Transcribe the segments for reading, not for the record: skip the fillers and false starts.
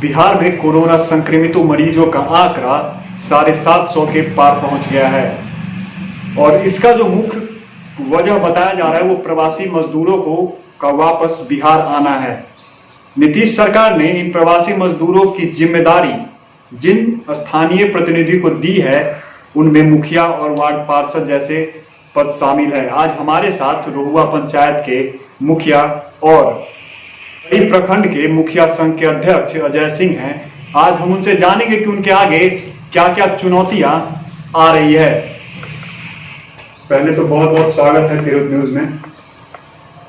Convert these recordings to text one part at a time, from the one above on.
बिहार में कोरोना संक्रमितों मरीजों का आंकड़ा 750 के पार पहुंच गया है और इसका जो मुख्य वजह बताया जा रहा है वो प्रवासी मजदूरों का वापस बिहार आना है। नीतीश सरकार ने इन प्रवासी मजदूरों की जिम्मेदारी जिन स्थानीय प्रतिनिधि को दी है उनमें मुखिया और वार्ड पार्षद जैसे पद शामिल है। आज हमारे साथ रोहुआ पंचायत के मुखिया और कई प्रखंड के मुखिया संघ के अध्यक्ष अजय सिंह हैं। आज हम उनसे जानेंगे कि उनके आगे क्या क्या चुनौतियां आ रही है। पहले तो बहुत बहुत स्वागत है तिरुत न्यूज में।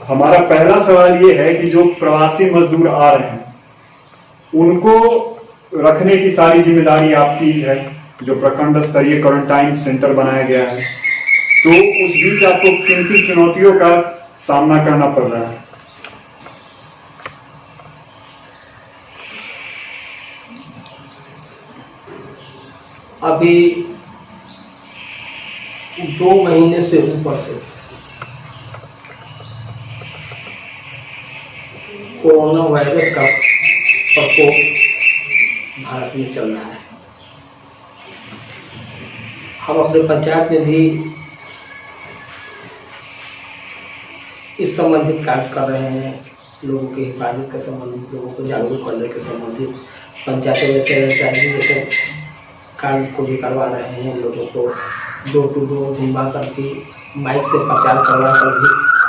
हमारा पहला सवाल ये है कि जो प्रवासी मजदूर आ रहे हैं उनको रखने की सारी जिम्मेदारी आपकी है, जो प्रखंड स्तरीय क्वारंटाइन सेंटर बनाया गया है, तो उस बीच आपको किन किन चुनौतियों का सामना करना पड़ रहा है? अभी 2 महीने से ऊपर से कोरोना वायरस का प्रकोप भारत में चल रहा है। हम अपने पंचायत में भी इस संबंधित कार्य कर रहे हैं। लोगों के हिफाजत के संबंधित, लोगों को जागरूक करने के संबंधित पंचायतों में जैसे कार्य को भी करवा रहे हैं। लोगों को डोर टू डोर घुमा करके माइक से प्रचार करवा कर भी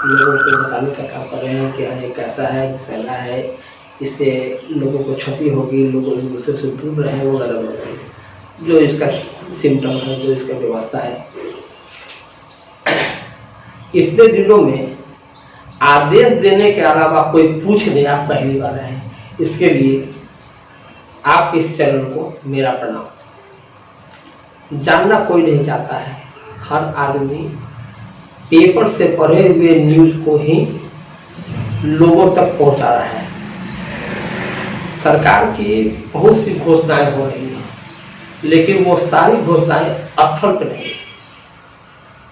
लोगों को बताने का काम कर रहे हैं कि ये कैसा है, फैला है, इससे लोगों को क्षति होगी, लोग एक दूसरे से दूर रहे वगैरह जो इसका सिम्टम है, जो इसका व्यवस्था है। इतने दिनों में आदेश देने के अलावा कोई पूछ नहीं, आप पहली बार आए, इसके लिए आपके इस चैनल को मेरा प्रणाम। जानना कोई नहीं चाहता है, हर आदमी पेपर से पढ़े हुए न्यूज़ को ही लोगों तक पहुंचा रहा है। सरकार की बहुत सी घोषणाएं हो रही हैं, लेकिन वो सारी घोषणाएं स्थल पर नहीं,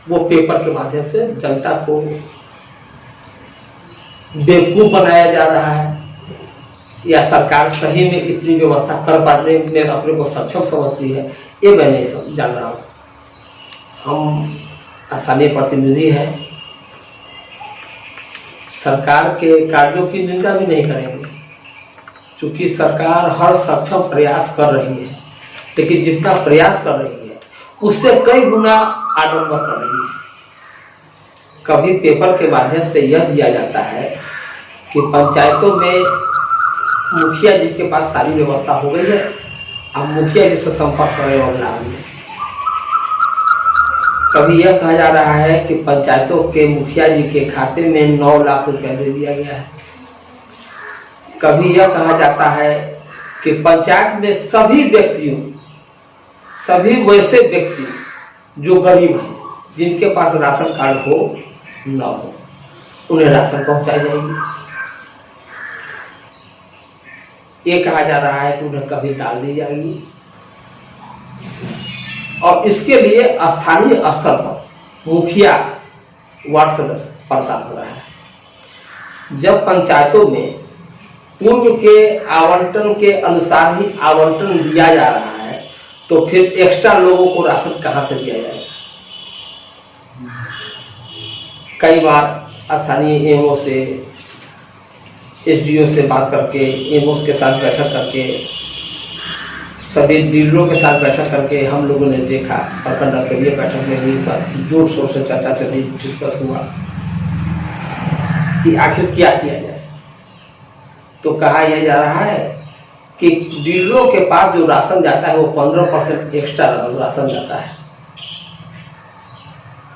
वो पेपर के माध्यम से जनता को बेवकूफ बनाया जा रहा है, या सरकार सही में इतनी व्यवस्था कर पाने में अपने को सक्षम समझती है, ये मैं नहीं जान रहा हूँ। हम स्थानीय प्रतिनिधि हैं, सरकार के कार्यों की निंदा भी नहीं करेंगे, क्योंकि सरकार हर सक्षम प्रयास कर रही है, लेकिन जितना प्रयास कर रही है उससे कई गुना आडंबर कर रही है। कभी पेपर के माध्यम से यह दिया जाता है कि पंचायतों में मुखिया जी के पास सारी व्यवस्था हो गई है, अब मुखिया जी से संपर्क करें और लाभ लें। कभी यह कहा जा रहा है कि पंचायतों के मुखिया जी के खाते में 9 लाख रुपया दे दिया गया है। कभी यह कहा जाता है कि पंचायत में सभी व्यक्तियों, सभी वैसे व्यक्ति जो गरीब हैं, जिनके पास राशन कार्ड हो न हो, उन्हें राशन पहुंचाई जाएगी। ये कहा जा रहा है कि उन्हें कभी दाल दी जाएगी, और इसके लिए स्थानीय स्तर पर मुखिया, वार्ड सदस्य परेशान हो रहा है। जब पंचायतों में पूर्व के आवंटन के अनुसार ही आवंटन दिया जा रहा है, तो फिर एक्स्ट्रा लोगों को राशन कहाँ से दिया जाएगा? कई बार स्थानीय एमओ से, एसडीओ से बात करके, एमओ के साथ बैठक करके, सभी डीलरों के साथ बैठक करके हम लोगों ने देखा, प्रखंड स्तरीय बैठक में भी जोर शोर से चर्चा चली, डिस्कस हुआ कि आखिर क्या किया जाए। तो कहा यह जा रहा है कि डीलरों के पास जो राशन जाता है वो 15% एक्स्ट्रा राशन जाता है।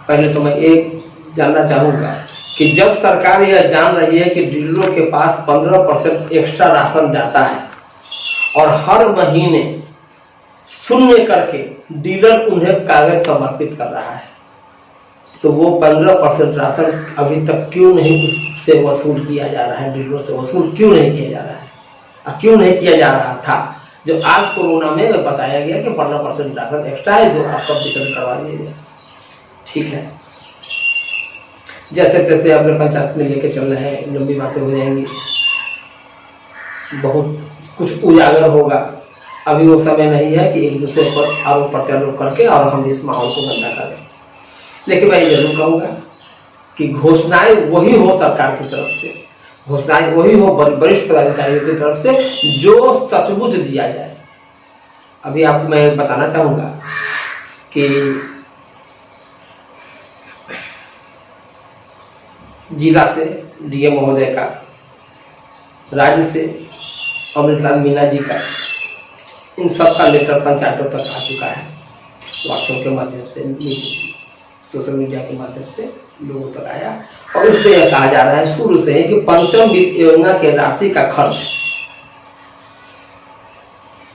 पहले तो मैं एक जानना चाहूँगा कि जब सरकार यह जान रही है कि डीलरों के पास 15% एक्स्ट्रा राशन जाता है और हर महीने शून्य करके डीलर उन्हें कागज समर्पित कर रहा है, तो वो 15% राशन अभी तक क्यों नहीं उससे वसूल किया जा रहा है? डीलरों से वसूल क्यों नहीं किया जा रहा है? क्यों नहीं किया जा रहा था, जो आज कोरोना में बताया गया कि 15% राशन एक्स्ट्रा है जो आपका वितरण करवा दीजिए। ठीक है, जैसे तैसे अपने पंचायत में लेके चल रहे हैं, लंबी बातें हो जाएंगी, बहुत कुछ उजागर होगा। अभी वो समय नहीं है कि एक दूसरे पर आरोप प्रत्यारोप करके और हम इस माहौल को गंदा करें। लेकिन मैं जरूर कहूँगा कि घोषणाएं वही हो सरकार की तरफ से, घोषणाएं वही हो वरिष्ठ पदाधिकारियों की तरफ से जो सचमुच दिया जाए। अभी आपको मैं बताना चाहूँगा कि जिला से डीएम महोदय का, राज्य से अमृतलाल मीणा जी का, इन सब का लेटर पंचायतों तक आ चुका है। व्हाट्सएप के माध्यम से, सोशल मीडिया के माध्यम से लोगों तक आया और इसमें यह कहा जा रहा है शुरू से ही कि पंचम वित्त योजना के राशि का खर्च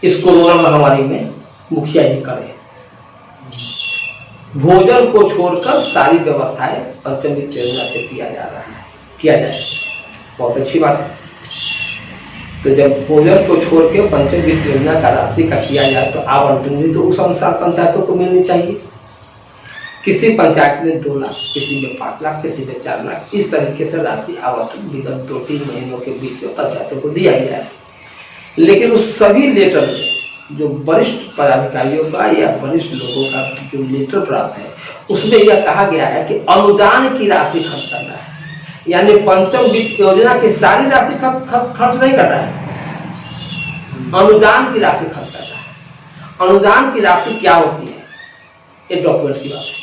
इस कोरोना महामारी में मुखिया जी करें। भोजन को छोड़कर सारी व्यवस्थाएं पंचम वित्त योजना से किया जाए। बहुत अच्छी बात है। तो जब भोजन को छोड़ के पंचम वित्त योजना का राशि का किया जाए तो आवंटन भी तो उस अनुसार पंचायतों को मिलनी चाहिए। किसी पंचायत में 2 लाख, किसी में 5 लाख, किसी में 4 लाख, इस तरीके से राशि आवंटन विगत 2-3 महीनों के बीच में पंचायतों को दिया गया है। लेकिन उस सभी लेटर में जो वरिष्ठ पदाधिकारियों का या वरिष्ठ लोगों का जो लेटर प्राप्त है उसमें यह कहा गया है कि अनुदान की राशि खर्च करना है। यानी पंचम वित्त योजना की सारी राशि खर्च नहीं करना है, अनुदान की राशि खर्च करना है। अनुदान की राशि क्या होती है ये डॉक्यूमेंट की बात है।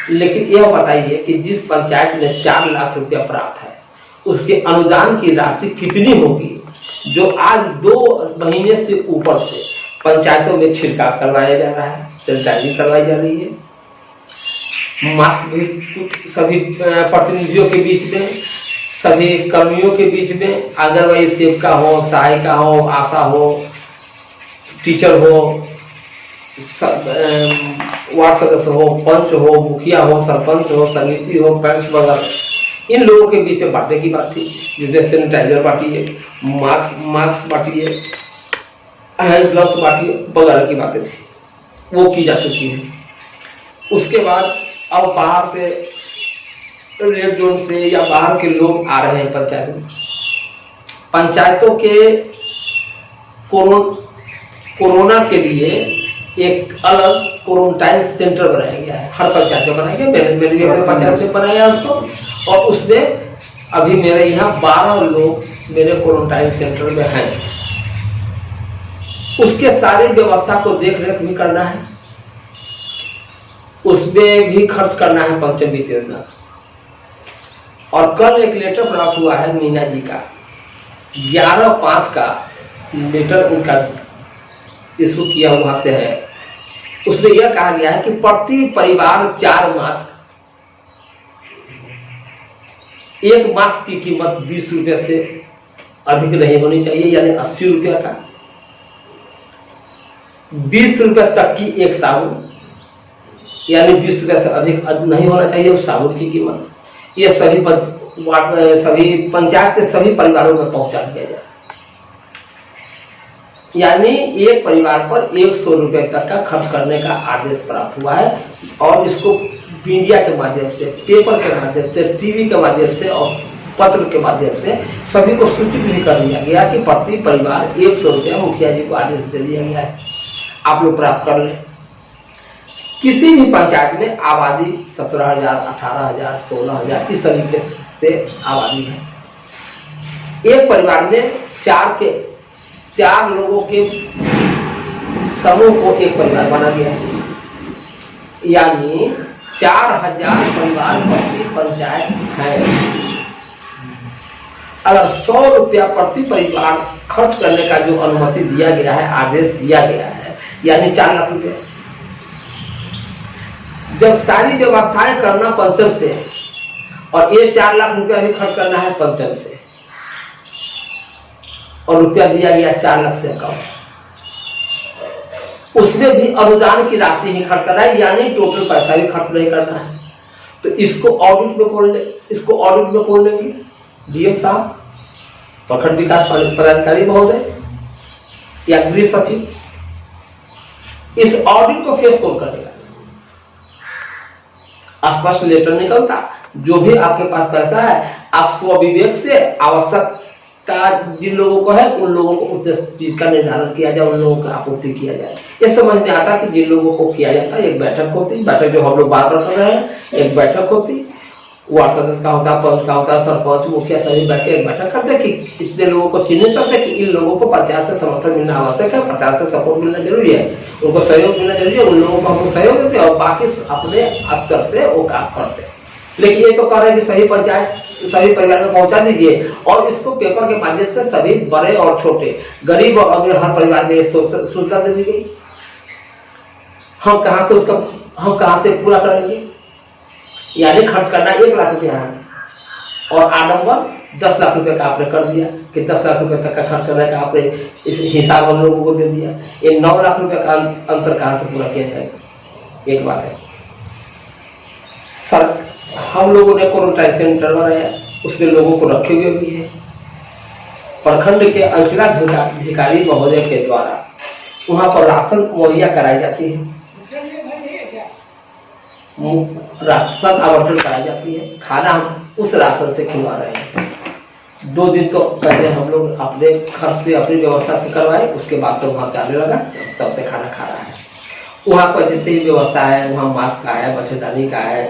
लेकिन यह बताइए कि जिस पंचायत में 4 लाख रुपया प्राप्त है उसके अनुदान की राशि कितनी होगी जो आज 2 महीने से ऊपर से पंचायतों में छिड़काव करवाया जा रहा है, सैनिटाइजिंग करवाई जा रही है। मास्क भी सभी प्रतिनिधियों के बीच में, सभी कर्मियों के बीच में, आंगनबाड़ी सेविका हो, सहायिका हो, आशा हो, टीचर हो, वार्ड सदस्य हो, पंच हो, मुखिया हो, सरपंच हो, समिति हो, पैंच वगैरह, इन लोगों के बीच में बांटने की बात थी। जिसमें सैनिटाइजर बांटिए, मास्क बांटिए, हैंड ग्लव्स बांटिए वगैरह की बातें थी, वो की जा चुकी है। उसके बाद अब बाहर से, रेड जोन से या बाहर के लोग आ रहे हैं पंचायत में। पंचायतों के कोरोना के लिए एक अलग क्वारंटाइन सेंटर बनाया गया है। हर पंचायत में बनाया गया, मेरे भी अपने पंचायत में बनाया उसको। और उसमें अभी मेरे यहाँ 12 लोग मेरे क्वारंटाइन सेंटर में हैं। उसके सारी व्यवस्था को देख रेख भी करना है, उसमें भी खर्च करना है पंचम वित्त योजना। और कल एक लेटर प्राप्त हुआ है मीना जी का, 11/5 का लेटर उनका इशू किया हुआ से है। उसमें यह कहा गया है कि प्रति परिवार 4 मास्क, एक मास्क की कीमत 20 रुपये से अधिक नहीं होनी चाहिए, यानी 80 रुपया का। 20 रुपये तक की एक साबुन, यानी 20 रुपये से अधिक नहीं होना चाहिए उस साबुन की कीमत। ये सभी पंचायत के सभी परिवारों में पहुंचा दिया जाए। यानी एक परिवार पर 100 रुपये तक का खर्च करने का आदेश प्राप्त हुआ है। और इसको मीडिया के माध्यम से, पेपर के माध्यम से, टीवी के माध्यम से और पत्र के माध्यम से सभी को सूचित भी कर दिया गया कि प्रति परिवार 100 रुपया मुखिया जी को आदेश दे दिया गया है, आप लोग प्राप्त कर लें। किसी भी पंचायत में आबादी 17,000, 18,000, 16,000 इस तरीके से आबादी है। एक परिवार में 4 लोगों के समूह को एक परिवार बना गया है, यानी 4,000 परिवार प्रति पंचायत है। अगर 100 रुपया प्रति परिवार खर्च करने का जो अनुमति दिया गया है, आदेश दिया गया है, यानी 4 लाख रुपया। जब सारी व्यवस्थाएं करना पंचम से और ये 4 लाख रुपया भी खर्च करना है पंचम से, और रुपया दिया गया 4 लाख से कम, उसमें भी अनुदान की राशि ही खर्च करना है, यानी टोटल पैसा भी खर्च नहीं करना है। तो इसको ऑडिट में कौन लेंगे? डीएम साहब, प्रखंड विकास पदाधिकारी महोदय या गृह सचिव। इस ऑडिट को फेस कौन करेगा? स्पष्ट लेटर निकलता, जो भी आपके पास पैसा है आप स्वविवेक से आवश्यक जिन लोगों को है उन लोगों को उस चीज का निर्धारण किया जाए, उन लोगों को आपूर्ति किया जाए। ये समझ में आता कि जिन लोगों को किया जाता है, एक बैठक होती, बैठक जो हम लोग बार बार कर रहे हैं, एक बैठक होती, वार्ड सदस्य का होता है, पंच का होता है, सरपंच मुखिया सभी बैठ के एक बैठक करते कि इतने लोगों को चिन्हित करते कि इन लोगों को 50 से समर्थन मिलना आवश्यक है, 50 से सपोर्ट मिलना जरूरी है, उनको सहयोग मिलना जरूरी है, उन लोगों को हम सहयोग देते और बाकी अपने स्तर से वो काम करते। लेकिन ये तो कह रहे हैं कि सभी पंचायत सभी परिवार में पहुंचा दीजिए और इसको पेपर के माध्यम से सभी बड़े और छोटे गरीब और अमीर हर परिवार में सूचना दे दी गई। हम कहां से पूरा करेंगे? यानी खर्च करना 1 लाख रुपया है और आडम्बर 10 लाख रुपए का आपने कर दिया कि 10 लाख रुपए तक का खर्च करने का आपने इस हिसाब हम लोगों को दे दिया। ये 9 लाख रुपए का अंतर कहां से पूरा किया जाएगा? एक बात है। सर हम लोगों ने क्वारंटाइन सेंटर बनाया, उसमें लोगों को रखे हुए भी है। प्रखंड के अंचलाधिकारी महोदय के द्वारा वहां पर राशन मुहैया कराई जाती है, राशन आवंटन कराई जाती है, खाना हम उस राशन से खिलवा रहे हैं। 2 दिन तो पहले हम लोग अपने खर्च से अपनी व्यवस्था से करवाए, उसके बाद तो वहां से आने लगा, तब से खाना खा रहा है। वहां पर जितनी भी व्यवस्था है, वहां मास्क का है, मच्छरदानी का है,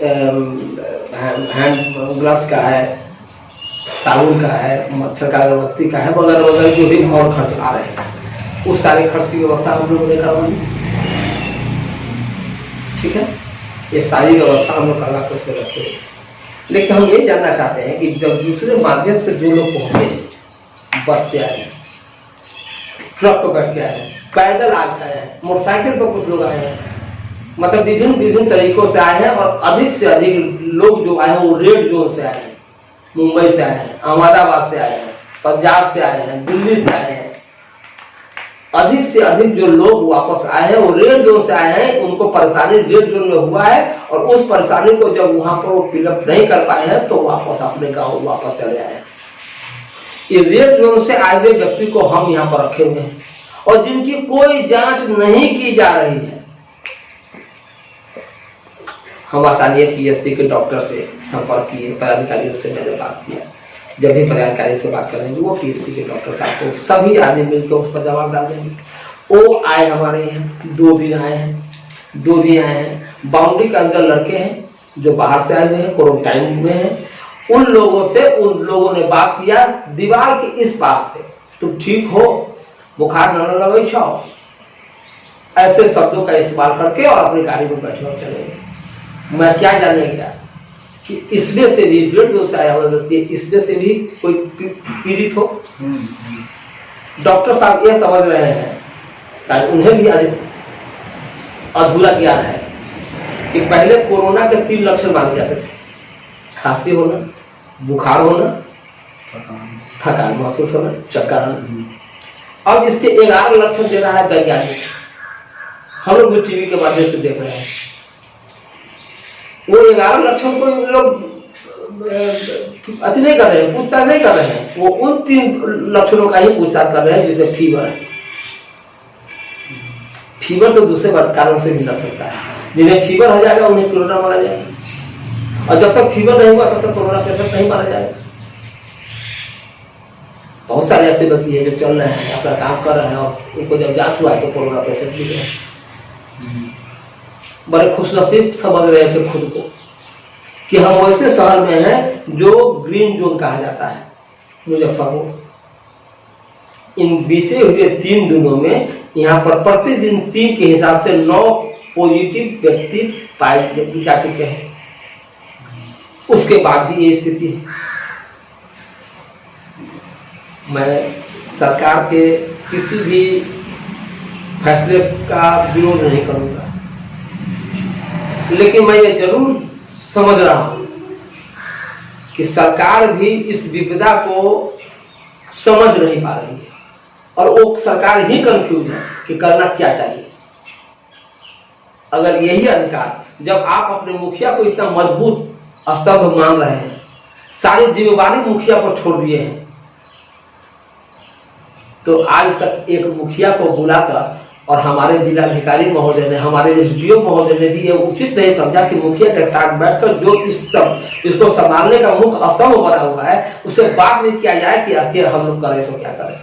हैंड ग्लव्स का है, साबुन का है, मच्छर का अगरबत्ती का है, वगैरह वगैरह जो भी और खर्च आ रहे हैं, उस सारे खर्च की व्यवस्था हम लोगों ने करवाई। ठीक है, ये सारी व्यवस्था हम लोग करवा के उसमें रखे। लेकिन हम ये जानना चाहते हैं कि जब दूसरे माध्यम से जो लोग पहुंचे, बस से आए, ट्रक पर बैठ के आए, पैदल आ गए, मोटरसाइकिल पर कुछ लोग आए हैं, मतलब विभिन्न तरीकों से आए हैं और अधिक से अधिक लोग जो आए हैं वो रेड जोन से आए हैं, मुंबई से आए हैं, अहमदाबाद से आए हैं, पंजाब से आए हैं, दिल्ली से आए हैं। अधिक से अधिक जो लोग वापस आए हैं वो रेड जोन से आए हैं। उनको परेशानी रेड जोन में हुआ है और उस परेशानी को जब वहां पर वो फिलअप नहीं कर पाए हैं तो वापस अपने गाँव वापस चले आए हैं। ये रेड जोन से आए हुए व्यक्ति को हम यहाँ पर रखे हुए हैं और जिनकी कोई जांच नहीं की जा रही है। हम आसानी पीएससी के डॉक्टर से संपर्क किए, पदाधिकारियों से मैंने बात किया। जब भी पदाधिकारी से बात करेंगे वो पीएससी के डॉक्टर साहब को सभी आदमी मिलकर उस पर जवाब डाल देंगे। वो आए हमारे यहाँ 2 दिन आए हैं। बाउंड्री के अंदर लड़के हैं जो बाहर से आए हुए हैं, क्वारंटाइन में हैं। उन लोगों ने बात किया दीवार के इस पास से, तुम ठीक हो, बुखार न लगे छो, ऐसे शब्दों का इस्तेमाल करके और अपनी गाड़ी में बैठे और चले गए। मैं क्या जाने गया कि इसमें से भी ब्लड जो से आया हुआ व्यक्ति, इसमें से भी कोई पीड़ित हो। डॉक्टर साहब ये समझ रहे हैं, शायद उन्हें भी अधूरा ज्ञान है कि पहले कोरोना के 3 लक्षण माने जाते थे, खांसी होना, बुखार होना, थकान महसूस होना, चक्कर आना। अब इसके 11 लक्षण दे रहा है वैज्ञानिक, हम लोग भी टीवी के माध्यम से देख रहे हैं। वो 11 लक्षण को लोग नहीं कर रहे हैं, पूछताछ नहीं कर रहे हैं, वो उन 3 लक्षणों का ही पूछताछ कर रहे हैं, जैसे फीवर है। फीवर तो दूसरे कारण से भी लग सकता है, जिन्हें फीवर हो जाएगा उन्हें कोरोना माना जाएगा और जब तक फीवर नहीं हुआ तब तक कोरोना पेशेंट नहीं माना जाएगा। बहुत सारे ऐसे व्यक्ति है जो चल रहे हैं, अपना काम कर रहे हैं और उनको जब जांच हुआ है तो कोरोना पेशेंट मिल गए। बड़े खुशनसीब समझ रहे थे खुद को कि हम वैसे शहर में हैं जो ग्रीन जोन कहा जाता है, मुजफ्फरपुर। इन बीते हुए 3 दिनों में यहाँ पर प्रतिदिन 3 के हिसाब से 9 पॉजिटिव व्यक्ति पाए जा चुके हैं। उसके बाद भी ये स्थिति है। मैं सरकार के किसी भी फैसले का विरोध नहीं करूंगा, लेकिन मैं ये जरूर समझ रहा हूं कि सरकार भी इस विपदा को समझ नहीं पा रही है और वो सरकार ही कंफ्यूज है कि करना क्या चाहिए। अगर यही अधिकार, जब आप अपने मुखिया को इतना मजबूत स्तंभ मान रहे हैं, सारी जिम्मेवारी मुखिया पर छोड़ दिए हैं, तो आज तक एक मुखिया को बुलाकर और हमारे जिलाधिकारी महोदय ने, हमारे एसडीओ महोदय ने भी ये उचित नहीं समझा कि मुखिया के साथ बैठकर जो इसको संभालने का मुख्य स्तंभ बना हुआ है उसे बात नहीं किया जाए कि आखिर हम लोग करें तो क्या करें।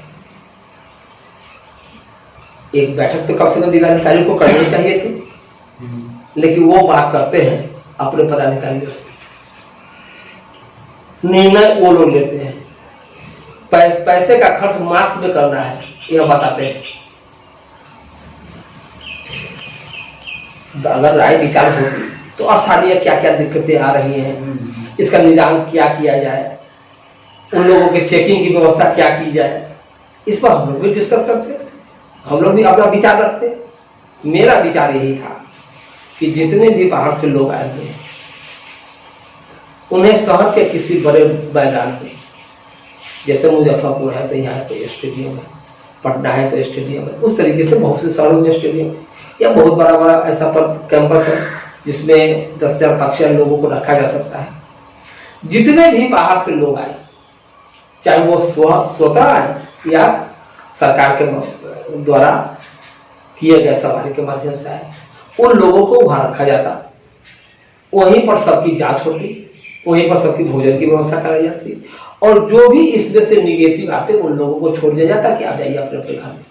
एक बैठक तो कम से कम जिलाधिकारी को करनी चाहिए थी, लेकिन वो बात करते हैं अपने पदाधिकारियों से, निर्णय वो लोग लेते हैं। पैसे का खर्च मास्क में करना है यह बताते हैं। अगर राय विचार होती तो स्थानीय क्या क्या दिक्कतें आ रही हैं, इसका निदान क्या किया जाए, उन लोगों के चेकिंग की व्यवस्था क्या की जाए, इस पर हम लोग भी डिस्कस करते, हम लोग भी अपना विचार रखते। मेरा विचार यही था कि जितने भी बाहर से लोग आए थे उन्हें शहर के किसी बड़े मैदान में, जैसे मुजफ्फरपुर है तो यहाँ तो स्टेडियम है, पटना है तो स्टेडियम है, उस तरीके से बहुत से शहरों में स्टेडियम या बहुत बड़ा बड़ा ऐसा पर कैंपस है जिसमें 10,000 5,000 लोगों को रखा जा सकता है। जितने भी बाहर से लोग आए, चाहे वो स्वतः आए या सरकार के द्वारा किए गए सवारी के माध्यम से आए, उन लोगों को वहां रखा जाता, वहीं पर सबकी जांच होती, वहीं पर सबकी भोजन की व्यवस्था कराई जाती, और जो भी इसमें से निगेटिव आते उन लोगों को छोड़ दिया जाता कि आप जाइए अपने अपने घर में।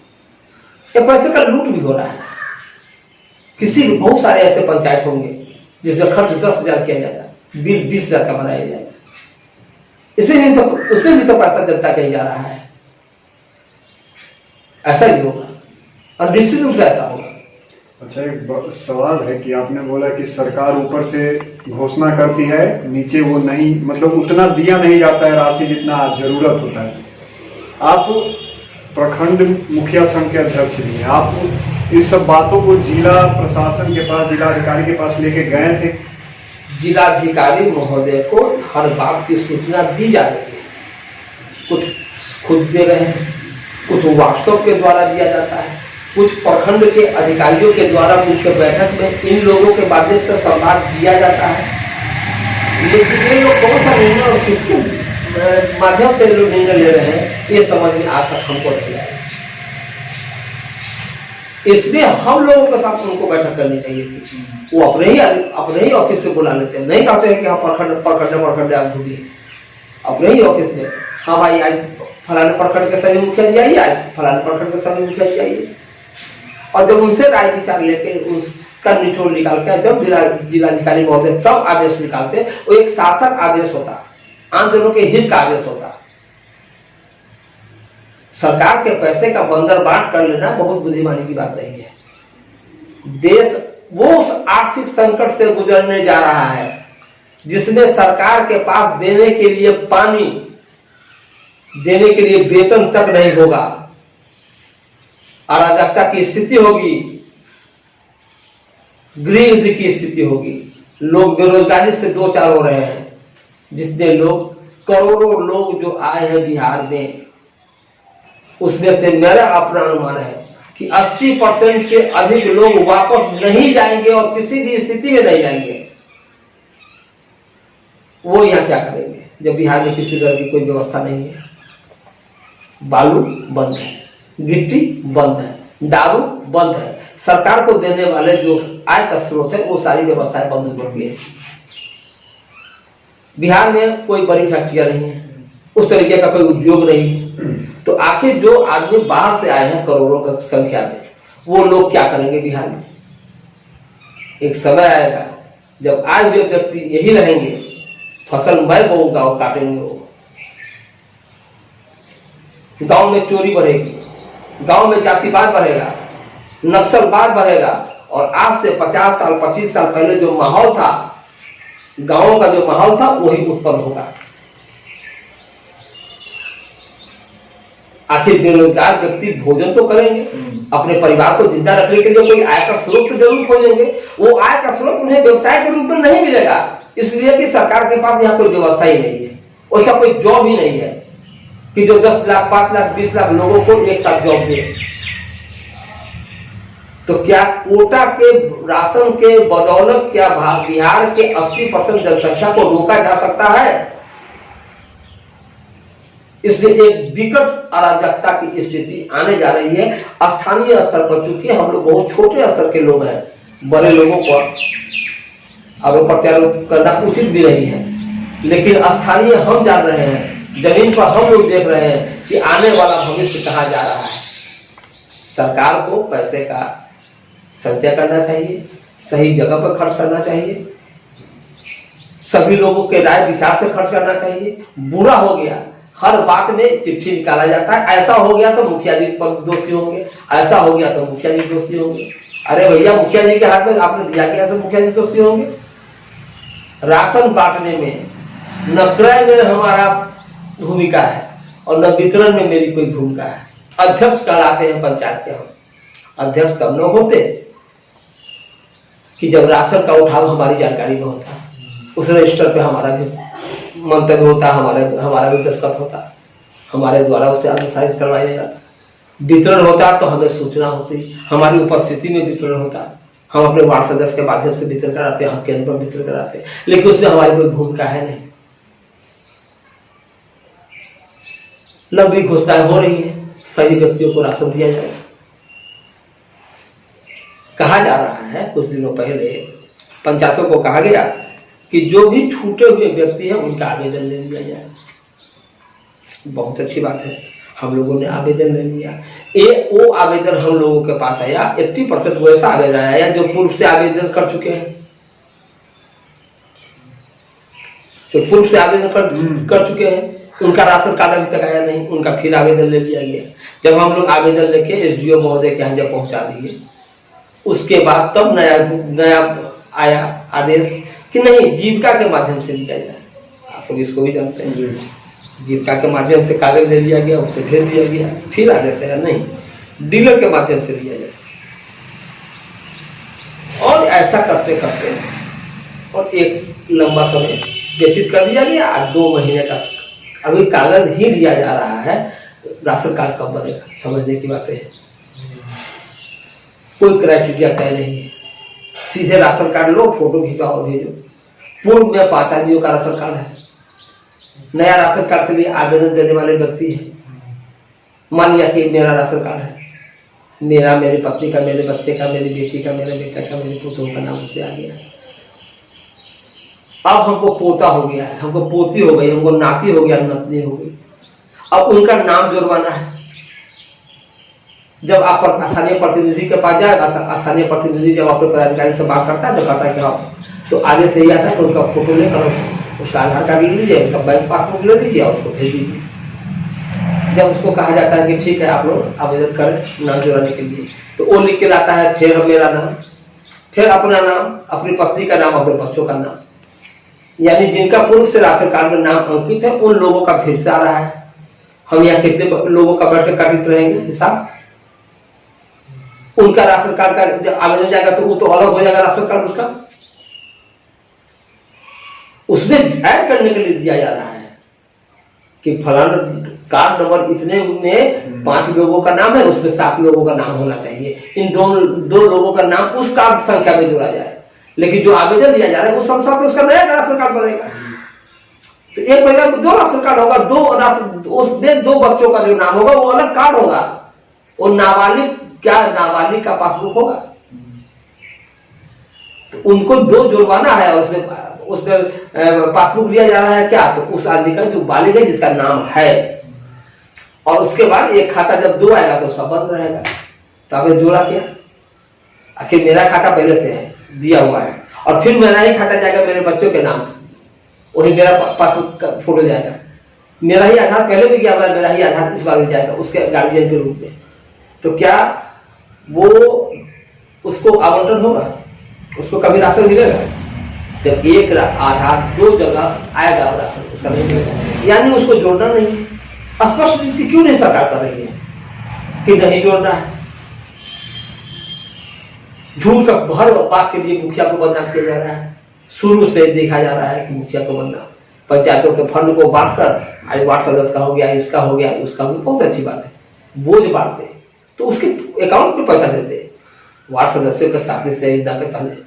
ये पैसे का लूट भी हो रहा है। किसी बहुत सारे ऐसे पंचायत होंगे जिसमें खर्च 10,000 किया जाता, बिल 20,000 का बनाया जाएगा, उसमें भी तो पैसा जनता कहीं जा रहा है। ऐसा ही होगा और निश्चित रूप से ऐसा होगा। अच्छा, एक सवाल है कि आपने बोला कि सरकार ऊपर से घोषणा करती है, नीचे वो नहीं, मतलब उतना दिया नहीं जाता है राशि जितना जरूरत होता है। आप प्रखंड मुखिया संघ के अध्यक्ष भी हैं, आप इस सब बातों को जिला प्रशासन के पास, जिलाधिकारी के पास लेके गए थे? जिलाधिकारी महोदय को हर बात की सूचना दी जा रही है, कुछ खुद दे रहे हैं, कुछ व्हाट्सएप के द्वारा दिया जाता है, कुछ प्रखंड के अधिकारियों के द्वारा मुख्य बैठक में इन लोगों के माध्यम से संवाद दिया जाता है। लेकिन ये लोग कौन सा निर्णय और किसके माध्यम से लोग निर्णय ले रहे हैं ये समझ में आज तक हमको नहीं आया। इसलिए हम लोगों के साथ उनको बैठक करनी चाहिए थी। वो अपने ही ऑफिस पे बुला लेते हैं, नहीं कहते हैं कि हम प्रखंड आप ढूंढिए, अपने ही ऑफिस में हाँ भाई आज फलाने प्रखंड के सभी मुखिया जी आइए, आज फलाने प्रखंड के सभी मुखिया जी आइए, और जब उनसे राय विचार लेके उसका निचोड़ निकाल के जब जिलाधिकारी महोदय तब आदेश निकालते, वो एक शासक आदेश होता, आम जनों के हित का आदेश होता। सरकार के पैसे का बंदरबाट कर लेना बहुत बुद्धिमानी की बात नहीं है। देश वो उस आर्थिक संकट से गुजरने जा रहा है जिसमें सरकार के पास देने के लिए पानी, देने के लिए वेतन तक नहीं होगा, अराजकता की स्थिति होगी, गृह की स्थिति होगी, लोग बेरोजगारी से दो चार हो रहे हैं। जितने लोग, करोड़ों लोग जो आए हैं बिहार में, उसमें से मेरा अपना अनुमान है कि 80% से अधिक लोग वापस नहीं जाएंगे और किसी भी स्थिति में नहीं जाएंगे। वो यहाँ क्या करेंगे जब बिहार में किसी तरह की कोई व्यवस्था नहीं है? बालू बंद है, गिट्टी बंद है, दारू बंद है, सरकार को देने वाले जो आय का स्रोत है वो सारी व्यवस्थाएं बंद हो गई है। बिहार में कोई बड़ी फैक्ट्रियां नहीं है, उस तरीके का कोई उद्योग नहीं। तो आखिर जो आदमी बाहर से आए हैं करोड़ों की संख्या में, वो लोग क्या करेंगे बिहार में? एक समय आएगा जब आज भी व्यक्ति यही रहेंगे, फसल मैं बोऊंगा और काटेंगे वो। गांव में चोरी बढ़ेगी, गांव में जातिवाद बढ़ेगा, नक्सलवाद बढ़ेगा, और आज से 50 साल 25 साल पहले जो माहौल था, गांवों का जो माहौल था वही उत्पन्न होगा। आखिर बेरोजगार व्यक्ति भोजन तो करेंगे, अपने परिवार को जिंदा रखने के लिए कोई आय का स्रोत तो जरूर खोजेंगे। वो आय का स्रोत उन्हें व्यवसाय के रूप में नहीं मिलेगा, इसलिए कि सरकार के पास यहाँ कोई व्यवस्था ही नहीं है, वैसा कोई जॉब ही नहीं है कि जो 10 लाख 5 लाख 20 लाख लोगों को एक साथ जॉब दे। तो क्या कोटा के राशन के बदौलत क्या बिहार के 80% जनसंख्या को रोका जा सकता है? इसलिए एक विकट अराजकता की स्थिति आने जा रही है स्थानीय स्तर पर। चूंकि हम लोग बहुत छोटे स्तर के लोग हैं, बड़े लोगों पर आरोप प्रत्यारोप करना उचित भी नहीं है, लेकिन स्थानीय हम जान रहे हैं, जमीन पर हम लोग देख रहे हैं कि आने वाला भविष्य कहाँ जा रहा है। सरकार को पैसे का संचय करना चाहिए, सही जगह पर खर्च करना चाहिए, सभी लोगों के राय विचार से खर्च करना चाहिए। बुरा हो गया, हर बात में चिट्ठी निकाला जाता है, ऐसा हो गया तो मुखिया जी पर दोषी होंगे, ऐसा हो गया तो मुखिया जी दोषी होंगे। अरे भैया, मुखिया जी के हाथ में आपने दिया क्या, ऐसे मुखिया जी दोषी होंगे? राशन बांटने में न क्रय में हमारा भूमिका है और न वितरण में मेरी कोई भूमिका है। अध्यक्ष कहलाते हैं पंचायत के हम। अध्यक्ष तब न होते कि जब राशन का उठाव हमारी जानकारी में होता, उस रजिस्टर पे हमारा भी मंतव्य होता, हमारा भी दस्तखत होता, हमारे द्वारा उसे अनुसारित करवाया जाता। वितरण होता तो हमें सूचना होती, हमारी उपस्थिति में वितरण होता, हम अपने वार्ड सदस्य के माध्यम से वितरण कराते, हम केंद्र पर वितरण कराते, लेकिन उसमें हमारी कोई भूमिका है नहीं। लंबी घोषणाएं हो रही है, सही व्यक्तियों को राशन दिया जाए। कहा जा रहा है, कुछ दिनों पहले पंचायतों को कहा गया कि जो भी छूटे हुए व्यक्ति हैं उनका आवेदन ले लिया जाए। बहुत अच्छी बात है, हम लोगों ने आवेदन ले लिया। वो आवेदन हम लोगों के पास आया, 80% वैसा आवेदन आया जो पूर्व से आवेदन कर चुके हैं, जो पूर्व से आवेदन कर चुके हैं, उनका राशन कार्ड अभी तक आया नहीं, उनका फिर आवेदन ले लिया गया। जब हम लोग आवेदन लेके एसडीओ महोदय के यहाँ जब पहुंचा दिए, उसके बाद तब नया आया आदेश कि नहीं, जीविका के माध्यम से लिया जाए। आप लोग इसको भी जानते हैं, जीविका के माध्यम से कागज ले लिया गया, उससे भेज दिया गया, फिर आदेश आया नहीं, डीलर के माध्यम से लिया जाए। और ऐसा करते करते और एक लंबा समय व्यतीत कर दिया गया। 2 महीने का अभी कागज ही लिया जा रहा है, राशन कार्ड कब बनेगा समझने की बात है। कोई क्राइटेरिया तय नहीं है, सीधे राशन कार्ड लो, फोटो खिंचाओ भेजो। पूर्व में 5 आदमियों का राशन कार्ड है, नया राशन कार्ड के लिए आवेदन देने वाले व्यक्ति है। मान लिया कि मेरा राशन कार्ड है, मेरा, मेरी पत्नी का, मेरे बच्चे का, मेरी बेटी का, मेरे बेटा का, मेरे पुत्रों का नाम उससे आ गया। अब हमको पोता हो गया है, हमको पोती हो गई, हमको नाती हो गया, नतनी हो गई, अब उनका नाम जुर्माना है। जब आप स्थानीय प्रतिनिधि के पास जाए, स्थानीय प्रतिनिधि जब अपने पदाधिकारी से बात करता है तो कहता है कि हाँ, तो आगे से ही आता है तो उनका फोटो लेकर उसका आधार कार्ड ले लीजिए, उनका बैंक पासबुक ले लीजिए और उसको भेज दीजिए। जब उसको कहा जाता है कि ठीक है आप लोग आवेदन करें नाम जुड़ाने के लिए, तो वो लिख के लाता है, फिर मेरा नाम, फिर अपना नाम, अपनी पत्नी का नाम, अपने बच्चों का नाम, यानी जिनका पूर्व से राशन कार्ड में नाम अंकित है उन लोगों का फिर से आ रहा है। हम यहाँ कितने लोगों का बैठ कर काटित रहेंगे हिसाब। उनका राशन कार्ड का जब आवेदन जाएगा तो वो तो अलग हो जाएगा राशन कार्ड उसका, उसमें ऐड करने के लिए दिया जा रहा है कि फलाना कार्ड नंबर इतने में 5 लोगों का नाम है, उसमें 7 लोगों का नाम होना चाहिए, इन दो लोगों का नाम उस कार्ड संख्या में जोड़ा जाए। लेकिन जो आवेदन दिया जा रहा है वो संख्या तो उसका नया राशन कार्ड बनेगा, तो एक महीना में 2 राशन कार्ड होगा, 2 राशन, उसमें 2 बच्चों का जो नाम होगा वो अलग कार्ड होगा, वो नाबालिग का पासबुक होगा, तो उनको 2 जुर्माना है। उसमें पासबुक लिया जा रहा है क्या, तो उस आदमी का जो बालिग है जिसका नाम है, और उसके बाद एक खाता जब 2 आएगा तो उसका बंद रहेगा। तो आपने जोड़ा क्या, आखिर मेरा खाता पहले से है दिया हुआ है, और फिर मेरा ही खाता जाएगा मेरे बच्चों के नाम से, वही मेरा पासबुक का फोटो जाएगा, मेरा ही आधार पहले भी गया हुआ है, मेरा ही आधार इस बार भी जाएगा उसके गार्जियन के रूप में। तो क्या वो उसको आवंटन होगा, उसको कभी राशन मिलेगा? जब एक आधार 2 जगह आएगा राशन, उसका नहीं मिलेगा, यानी उसको जोड़ना नहीं। स्पष्ट नीति क्यों नहीं सरकार कर रही है कि नहीं जोड़ना है? झूठ का भर बात के लिए मुखिया को बदनाम किया जा रहा है। शुरू से देखा जा रहा है कि मुखिया को बदनाम, पंचायतों के फंड को बांटकर आज वार्ड सदस्य का हो गया, इसका हो गया, उसका भी बहुत अच्छी बात है, बोझ बांटते तो उसके अकाउंट में पैसा देते, वार्ड सदस्यों के साथ से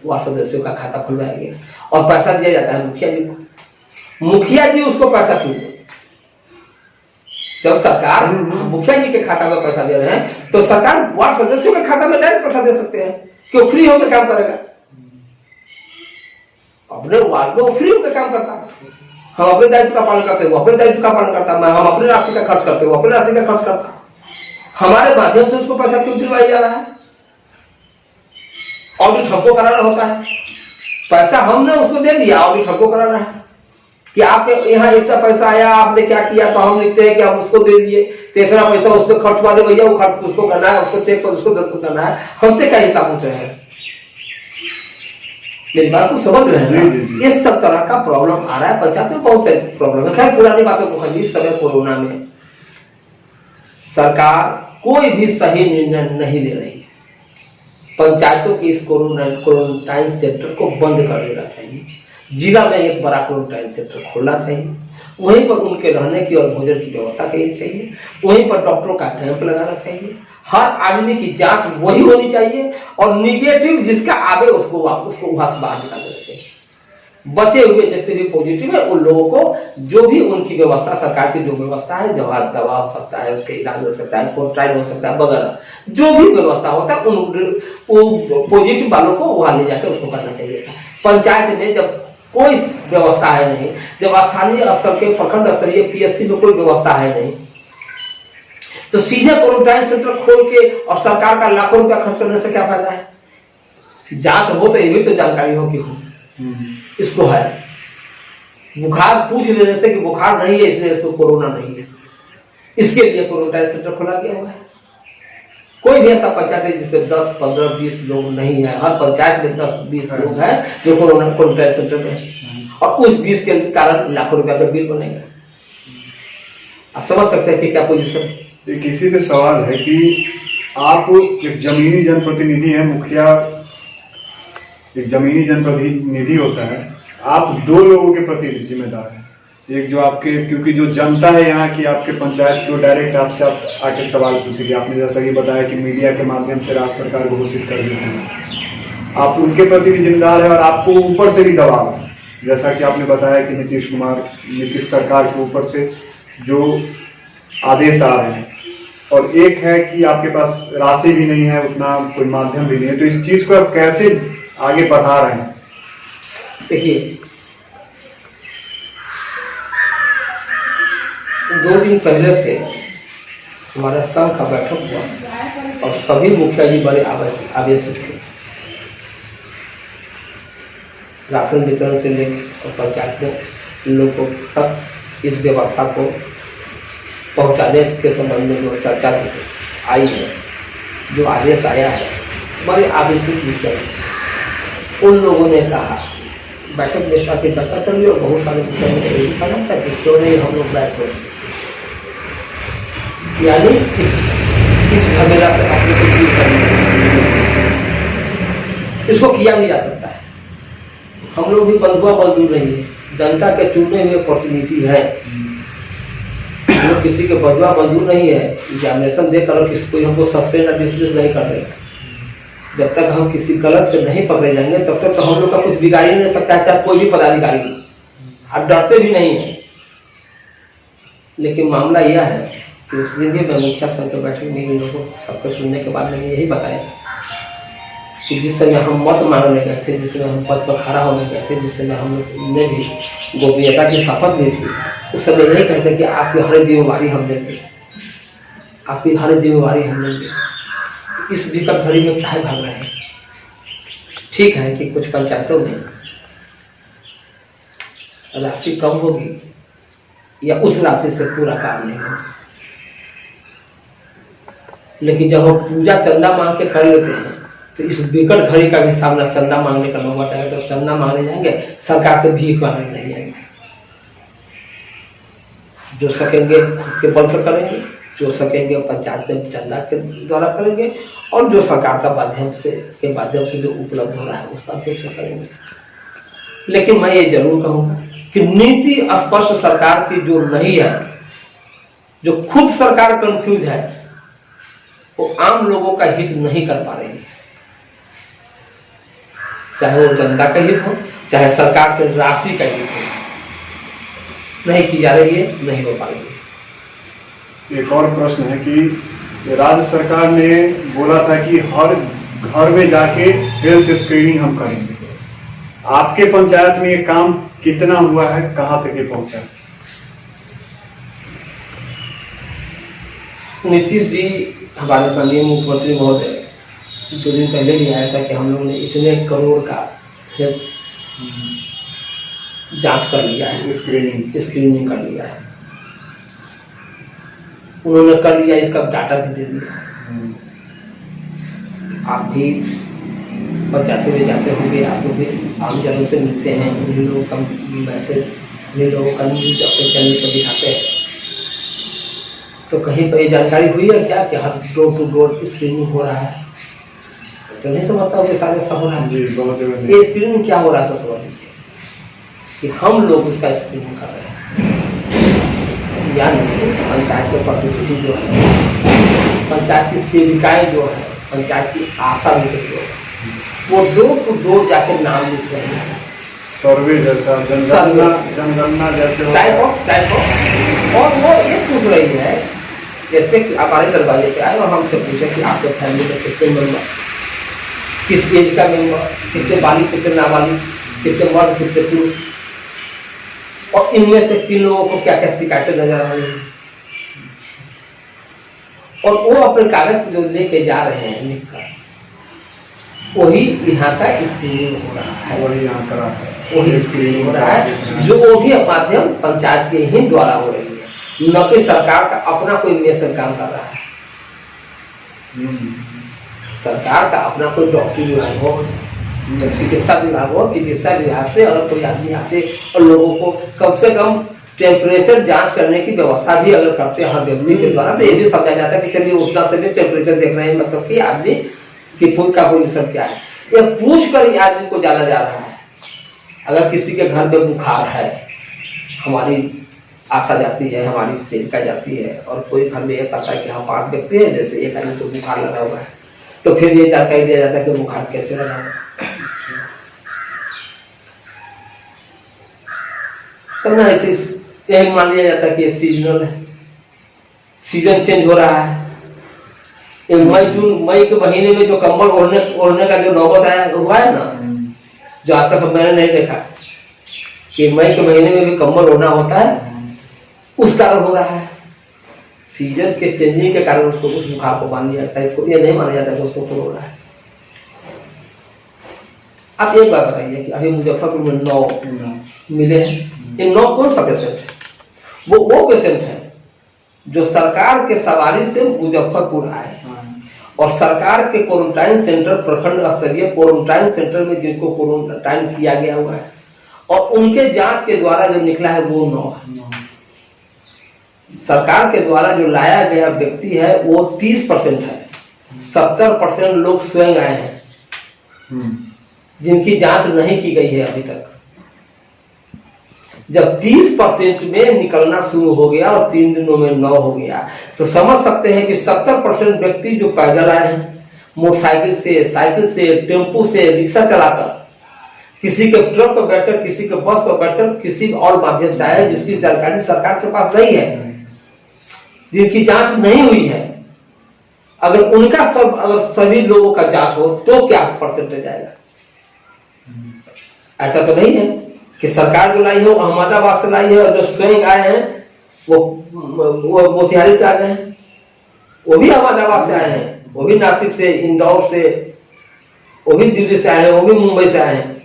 वार्ड सदस्यों का खाता खुलवाया गया और पैसा दिया जाता है मुखिया जी को। मुखिया जी उसको पैसा क्यों दे? जब सरकार मुखिया जी के खाता में पैसा दे रहे हैं तो सरकार वार्ड सदस्यों के खाता में डायरेक्ट पैसा दे सकते हैं कि वो फ्री होकर काम करेगा। अपने वार्ड में वो फ्री होकर काम करता है, हम अपने दायित्व का पालन करते हैं, अपने दायित्व का पालन करता है, हम अपनी राशि का खर्च करते हैं, अपनी राशि का खर्च करता है। हमारे माध्यम से उसको पैसा क्यों दिलवाया जा रहा है? ऑडिट हमको कराना होता है, पैसा हमने उसको दे दिया, ऑडिट हमको कराना है कि आपके यहाँ इतना पैसा आया, आपने क्या किया, तो हम लिखते हैं कि आप उसको दे दिए, तो इतना पैसा उसको खर्च वाले भैया वो खर्च उसको करना है, उसको चेक पर उसको दस करना है, हमसे क्या हिसाब पूछ रहे हैं? मेरी बात को समझ रहे हैं? इस सब तरह का प्रॉब्लम आ रहा है पंचायत में, बहुत सारे प्रॉब्लम है। खैर पुरानी बातों को खाली, इस समय कोरोना में सरकार कोई भी सही निर्णय नहीं ले रही है। पंचायतों के इस क्वारंटाइन सेंटर को बंद कर देना चाहिए, जिला में एक बड़ा क्वारंटाइन सेंटर खोलना चाहिए, वहीं पर उनके रहने की और भोजन की व्यवस्था करनी चाहिए, वहीं पर डॉक्टरों का कैंप लगाना चाहिए, हर आदमी की जांच वही होनी चाहिए और निगेटिव जिसका आवे उसको वहां से बाहर निकाल देना चाहिए। बचे हुए जितने भी पॉजिटिव है उन लोगों को जो भी उनकी व्यवस्था, सरकार की जो व्यवस्था है, दवा हो सकता है, उसके इलाज हो सकता है, क्वारंटाइन हो सकता है वगैरह, जो भी व्यवस्था होता है उन पॉजिटिव वालों को वहां ले जाकर उसको करना चाहिए था। पंचायत में जब कोई व्यवस्था है नहीं, जब स्थानीय स्तर के प्रखंड स्तरीय पीएससी में कोई व्यवस्था है नहीं, तो सीधे क्वारंटाइन सेंटर खोल के और सरकार का लाखों रुपया खर्च करने से क्या फायदा है? जांच हो तो ये भी तो जानकारी हो कि हो इसको है, बुखार पूछ लेने से कि बुखार नहीं है इसलिए इसको कोरोना नहीं है, इसके लिए क्वारंटाइन सेंटर खोला गया हुआ है। कोई भी ऐसा पंचायत है जिसमें 10, 15, 20 लोग नहीं है, हर पंचायत में 10-20 लोग हैं जो कोरोना क्वारंटाइन सेंटर में है, और उस 20 के कारण लाखों रुपया का बिल बनेगा। आप समझ सकते हैं कि क्या पोजीशन। किसी पे सवाल है कि आप एक जमीनी जनप्रतिनिधि है, मुखिया एक जमीनी जनप्रतिनिधि होता है, आप दो लोगों के प्रति जिम्मेदार हैं। एक जो आपके, क्योंकि जो जनता है यहाँ की आपके पंचायत को डायरेक्ट आपसे आके सवाल पूछेगी, आपने जैसा कि बताया कि मीडिया के माध्यम से राज्य सरकार को घोषित कर देते हैं, आप उनके प्रति भी जिम्मेदार है और आपको ऊपर से भी दबाव है, जैसा कि आपने बताया कि नीतीश सरकार के ऊपर से जो आदेश आ रहे हैं, और एक है कि आपके पास राशि भी नहीं है, उतना कोई माध्यम भी नहीं है, तो इस चीज को आप कैसे आगे बढ़ा रहे हैं? देखिए 2 दिन पहले से हमारा संघ का बैठक हुआ और सभी मुखिया जी बड़े आवेशित थे, राशन वितरण से लेकर और पंचायत में लोगों तक इस व्यवस्था को पहुंचाने के संबंध में जो चर्चा आई है, जो आदेश आया है, बड़े आवेशित मुखिया उन लोगों ने कहा, बैठक में इसका की चर्चा चली और बहुत सारे मुखिया ने यही कहा था कि क्यों नहीं हम लोग बैठे, यानी इस झमेला से अपने को दूर करना, इसको किया नहीं जा सकता है। हम लोग भी बंधुआ मजदूर नहीं है, जनता के चुने हुए प्रतिनिधि है, हम किसी के बंधुआ मजदूर नहीं है। एग्जामिनेशन देकर किसी को हमको सस्पेंड या डिसमिस नहीं कर देगा। जब तक हम किसी गलत पे नहीं पकड़े जाएंगे तब तक तो हम लोग का कुछ बिगाड़ ही नहीं सकता है, चाहे कोई भी पदाधिकारी हो। आप डरते भी नहीं है, लेकिन मामला यह है कि उस दिन भी मैं मुखिया संघ के बैठक में इन लोगों सबको सुनने के बाद मैंने यही बताया कि जिस समय हम मत मांगने गए थे, जिस समय हम पद पर खड़ा होने गए थे, जिस समय हम लोग ने भी गोपनीयता की शपथ ली थी, उस समय यही कहते कि आपकी हर जिम्मेवारी हम लेंगे, आपकी हर जिम्मेवारी हम लेंगे। इस विकट घड़ी में क्या भाग रहे हैं? ठीक है कि कुछ पंचायतों में राशि कम होगी या उस राशि से पूरा काम नहीं होगा, लेकिन जब हम पूजा चंदा मांग के कर लेते हैं तो इस विकट घड़ी का भी सामना चंदा मांगने का नौबत आएगा, तो चंदा मांगने जाएंगे, सरकार से भीख मांगने नहीं जाएंगे। जो सकेंगे उसके बल पर करेंगे, जो सकेंगे पंचायत में चंदा के द्वारा करेंगे, और जो सरकार का माध्यम से जो उपलब्ध हो रहा है उस माध्यम से करेंगे। लेकिन मैं ये जरूर कहूँगा कि नीति स्पष्ट सरकार की जो नहीं है, जो खुद सरकार कंफ्यूज है, वो आम लोगों का हित नहीं कर पा रही है। चाहे वो जनता का हित हो, चाहे सरकार के राशि का हित हो, नहीं की जा रही है, नहीं हो पा रही है। एक और प्रश्न है कि राज्य सरकार ने बोला था कि हर घर में जाके हेल्थ स्क्रीनिंग हम करेंगे। आपके पंचायत में ये काम कितना हुआ है, कहाँ तक ये पहुंचा है? नीतीश जी हमारे माननीय मुख्यमंत्री महोदय 2 दिन पहले भी आया था कि हम लोगों ने इतने करोड़ का हेल्थ जांच कर लिया है, स्क्रीनिंग कर लिया है, उन्होंने कर लिया, इसका डाटा भी दे दिया। आप भी पंचायतों में जाते होंगे, आप लोग भी आम जनों से मिलते हैं, उन्हीं लोगों का मैसेज, उन्हीं लोगों का न्यूज अपने चैनल पर दिखाते हैं। तो कहीं पर ये जानकारी हुई है क्या कि हर डोर टू डोर स्क्रीनिंग हो रहा है? तो नहीं समझता हूँ कि सारे सब हो रहा है। ये स्क्रीनिंग क्या हो रहा है सबसे बड़ी कि हम लोग उसका स्क्रीनिंग कर रहे हैं, यानी पंचायत के प्रतिनिधि जो है, पंचायत की सेविकाएं जो है, पंचायत की आशा मित्र जो है, वो डोर टू डोर जाके नाम लिख रहे हैं, सर्वे जैसा, जनगणना जैसे टाइप ऑफ। और वो ये पूछ रही है, जैसे कि हमारे दरवाजे पे आए और हमसे पूछे कि आपके फैमिली में कितने मेंबर, किस एज का मेंबर, कितने बालिग कितने नाबालिग, कितने मर्द कितने पुरुष, और इनमें से 3 लोगों को क्या क्या शिकायतें नजर आ रही हैं। और वो अपने कागज जो लेके जा रहे हैं लिखकर, वही यहाँ का स्क्रीनिंग हो रहा है, वही स्क्रीनिंग हो रहा है, जो वो भी माध्यम पंचायत के ही द्वारा हो रही है, न कि सरकार का अपना कोई मिशन काम कर रहा है। सरकार का अपना कोई डॉक्टरी विभाग हो, चिकित्सा विभाग हो, चिकित्सा विभाग से अगर कोई आदमी आते और लोगों को कम से कम टेम्परेचर जांच करने की व्यवस्था भी अगर करते हैं हर व्यक्ति के द्वारा, तो ये भी समझा जाता है कि चलिए उतना से भी टेम्परेचर देख रहे हैं, मतलब कि आदमी की फूड का पोजीशन क्या है, ये पूछ कर ही आदमी को जाना जा रहा है। अगर किसी के घर में बुखार है, हमारी आशा जाती है, हमारी सेविका जाती है, और कोई घर में ये पता है कि हाँ 5 व्यक्ति है, जैसे एक आदमी को बुखार लगा हुआ है, तो फिर ये जानकारी दिया जाता है कि बुखार कैसे लगा हुआ है। तो ना ऐसे यही मान लिया जाता है कि सीजनल है, सीजन चेंज हो रहा है। मई के महीने में जो कंबल ओढ़ने का जो नौबत आया हुआ है ना, जो आज तक मैंने नहीं देखा कि मई के महीने में भी कंबल ओढ़ना होता है, उस कारण हो रहा है। सीजन के चेंजिंग के कारण उसको उस बुखार को मान लिया जाता है, इसको ये नहीं माना जाता कि उसको हो रहा है। आप एक बात बताइए कि अभी मुजफ्फरपुर में 9 मिले हैं, ये 9 कौन सा पेशेंट है? वो पेशेंट है जो सरकार के सवारी से मुजफ्फरपुर आए और सरकार के क्वारंटाइन सेंटर, प्रखंड स्तरीय क्वारंटाइन सेंटर में जिनको क्वारंटाइन किया गया हुआ है, और उनके जांच के द्वारा जो निकला है वो 9 है। सरकार के द्वारा जो लाया गया व्यक्ति है वो 30% है, 70% लोग स्वयं आए हैं जिनकी जांच नहीं की गई है अभी तक। जब 30% में निकलना शुरू हो गया और 3 दिनों में 9 हो गया, तो समझ सकते हैं कि 70% व्यक्ति जो पैदल आए हैं, मोटरसाइकिल से, साइकिल से, टेम्पो से, रिक्शा चलाकर, किसी के ट्रक पर बैठकर, किसी के बस पर बैठकर, किसी और माध्यम से आए हैं जिसकी जानकारी सरकार के पास नहीं है, जिनकी जांच नहीं हुई है। अगर उनका अगर सभी लोगों का जांच हो तो क्या परसेंटेज आएगा? ऐसा तो नहीं है कि सरकार जो लाई है वो अहमदाबाद से लाई है और जो स्वयं आए हैं वो मोतिहारी से आ गए हैं, वो भी अहमदाबाद से आए हैं, वो भी नासिक से, इंदौर से, वो भी दिल्ली से आए हैं, वो भी मुंबई से आए हैं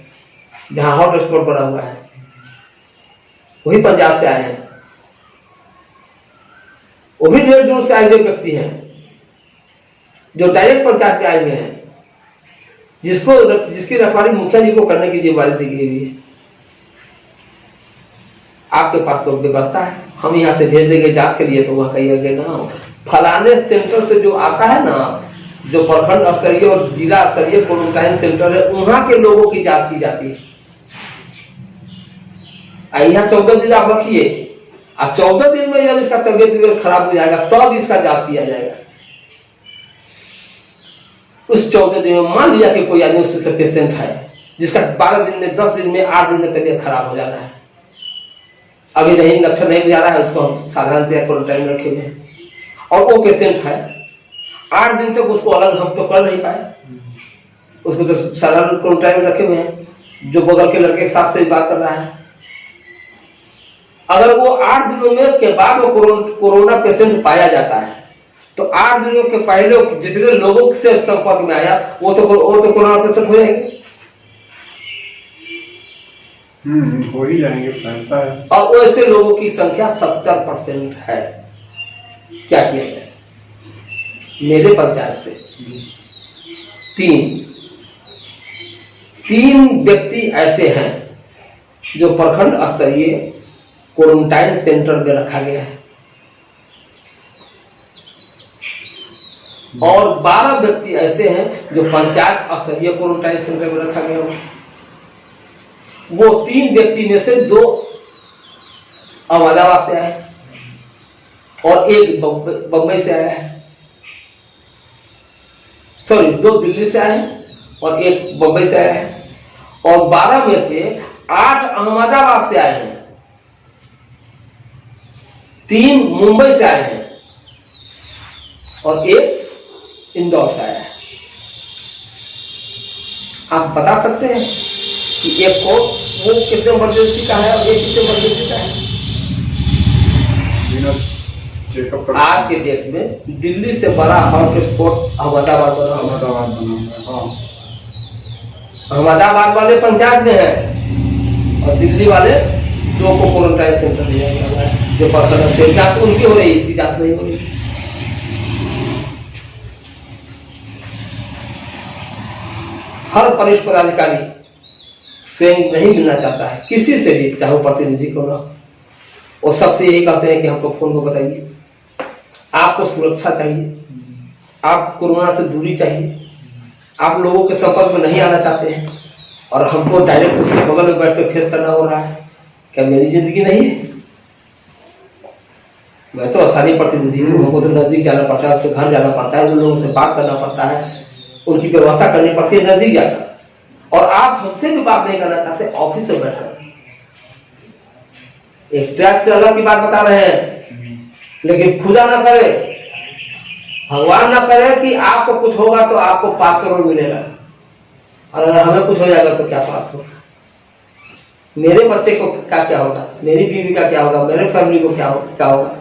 जहां हॉटस्पॉट बना हुआ है, वही पंजाब से आए हैं, वो भी 1.5 जोन से आए हुए व्यक्ति हैं जो डायरेक्ट पंचायत में आए हुए हैं, जिसकी रखवाली मुखिया जी को करने की जिम्मेदारी दी गई हुई है। आपके पास तो व्यवस्था है, हम यहाँ से भेज देंगे जांच के लिए, तो वहां कहिएगा ना फलाने सेंटर से जो आता है ना, जो प्रखंड स्तरीय और जिला स्तरीय क्वारंटाइन सेंटर है, वहां के लोगों की जांच की जाती है। यहाँ 14 दिन आप रखिए, अब 14 दिन में जब इसका तबियत खराब हो जाएगा तब इसका जांच किया जाएगा। उस 14 दिन में मान लिया कि कोई आदमी उससे पेशेंट है जिसका 12 दिन में, 10 दिन में, 8 दिन में तबियत खराब हो जाना है, अभी नहीं लक्षण नहीं जा रहा है, उसको हम साधारणतया क्वारंटाइन रखे हुए हैं, और वो पेशेंट है, 8 दिन तक उसको अलग हम तो कर नहीं पाए, उसको तो साधारण क्वारंटाइन में रखे हुए हैं, जो बगल के लड़के के साथ से बात कर रहा है। अगर वो 8 दिनों में के बाद वो कोरोना पेशेंट पाया जाता है, तो 8 दिनों के पहले जितने लोगों से संपर्क में आया वो तो कोरोना पेशेंट हो जाएंगे। हो ही जाएंगे, फैलता है। और वैसे लोगों की संख्या 70% है। क्या किया जाए? मेरे पंचायत से तीन व्यक्ति ऐसे हैं जो प्रखंड स्तरीय क्वारंटाइन सेंटर में रखा गया है, और 12 व्यक्ति ऐसे हैं जो पंचायत स्तरीय क्वारंटाइन सेंटर में रखा गया है। वो 3 व्यक्ति में से 2 अहमदाबाद से आए और एक बम्बई से आया है, सॉरी 2 दिल्ली से आए और एक बम्बई से आया है, और 12 में से 8 अहमदाबाद से आए हैं, 3 मुंबई से आए हैं और एक इंदौर से आया है। आप बता सकते हैं कि एक को वो कितने इमरजेंसी का है और एक कितने इमरजेंसी का है? आज के डेट में दिल्ली से बड़ा हॉटस्पॉट अहमदाबाद बना। अहमदाबाद वाले पंचायत में है और दिल्ली वाले 2 को क्वारंटाइन सेंटर दिया गया है, जो प्रखंड जांच उनकी हो रही है, इसकी जांच नहीं हो रही। हर वरिष्ठ पदाधिकारी स्वयं नहीं मिलना चाहता है किसी से भी, चाहे वो प्रतिनिधि को ना, वो सबसे यही कहते हैं कि हमको फोन को बताइए, आपको सुरक्षा चाहिए, आप कोरोना से दूरी चाहिए, आप लोगों के संपर्क में नहीं आना चाहते हैं, और हमको डायरेक्ट उसके बगल में बैठ कर फेस करना हो रहा है। क्या मेरी जिंदगी नहीं है? मैं तो स्थानीय प्रतिनिधि हूँ, हमको तो नजदीक जाना पड़ता है, उसके घर जाना पड़ता है, उन लोगों से बात करना पड़ता है, उनकी व्यवस्था करनी पड़ती है नजदीक जाकर, और आप हमसे भी बात नहीं करना चाहते ऑफिस में बैठकर। एक ट्रैक से अलग की बात बता रहे हैं, लेकिन खुदा ना करे, भगवान ना करे कि आपको कुछ होगा तो आपको 5 करोड़ मिलेगा, और अगर हमें कुछ हो जाएगा तो क्या बात होगा? मेरे बच्चे को क्या होगा, मेरी बीवी का क्या होगा, मेरे फैमिली को क्या होगा?